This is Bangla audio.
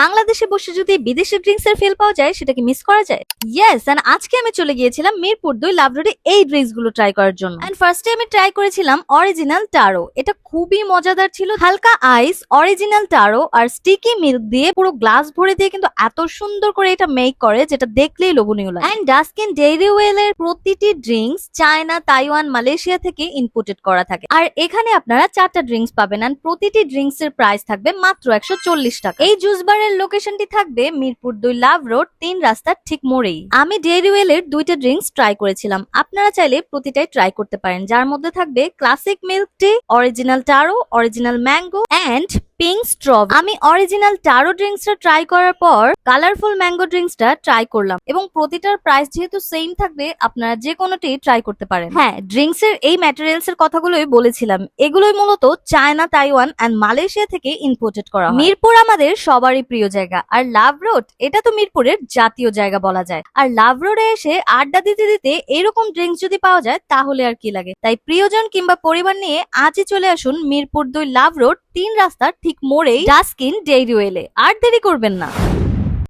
বাংলাদেশে বসে যদি বিদেশি ড্রিঙ্কস এর ফিল পাওয়া যায় সেটা কি মিস করা যায়? ইয়েস, এন্ড আজকে আমি চলে গিয়েছিলাম মিরপুর 2 লাভ রোডে এই ড্রিঙ্কস গুলো ট্রাই করার জন্য। এন্ড ফার্স্টে আমি ট্রাই করেছিলাম অরিজিনাল টারো। এটা খুবই মজাদার ছিল। হালকা আইস, অরিজিনাল টারো আর স্টিকি মিল্ক দিয়ে পুরো গ্লাস ভরে দিয়ে কিন্তু এত সুন্দর করে এটা মেক করে যেটা দেখলেই লোভনীয় লাগে। এন্ড ডাস্কিন ডেইরি ওয়েল এর প্রতিটি ড্রিঙ্কস চায়না, তাইওয়ান, মালয়েশিয়া থেকে ইম্পোর্টেড করা থাকে। আর এখানে আপনারা 4টা ড্রিঙ্কস পাবেন এন্ড প্রতিটি ড্রিঙ্কস এর প্রাইস থাকবে মাত্র 140 টাকা। এই জুস বারের লোকেশনটি থাকবে মিরপুর 2 লাভ রোড 3 রাস্তার ঠিক মোড়েই। আমি ডেইরি ওয়েল এর 2টা ড্রিঙ্কস ট্রাই করেছিলাম। আপনারা চাইলে প্রতিটাই ট্রাই করতে পারেন, যার মধ্যে থাকবে classic milk tea, original taro, original mango and pink strawberry. আমি অরিজিনাল টারো ড্রিঙ্কসটা ট্রাই করার পর কালারফুল ম্যাঙ্গো ড্রিঙ্কসটা ট্রাই করলাম এবং প্রতিটার প্রাইস যেহেতু সেম থাকবে আপনারা যে কোনোটি ট্রাই করতে পারেন। হ্যাঁ, ড্রিঙ্কস এর এই ম্যাটেরিয়ালস এর কথাগুলোই বলেছিলাম, এগুলোই মূলত চায়না, তাইওয়ান এন্ড মালয়েশিয়া থেকে ইম্পোর্টেড করা হয়। মিরপুর আমাদের সবারই প্রিয় জায়গা, আর লাভ রোড এটা তো মিরপুরের জাতীয় জায়গা বলা যায়। আর লাভ রোডে এসে আড্ডা দিতে দিতে এরকম ড্রিঙ্কস যদি পাওয়া যায় তাহলে আর কি লাগে। তাই প্রিয়জন কিংবা পরিবার নিয়ে আজই চলে আসুন মিরপুর 2 লাভ রোড 3 রাস্তার ঠিক মোড়েই ডাস্কিন ডেইরি ওয়েলে। আর দেরি করবেন না।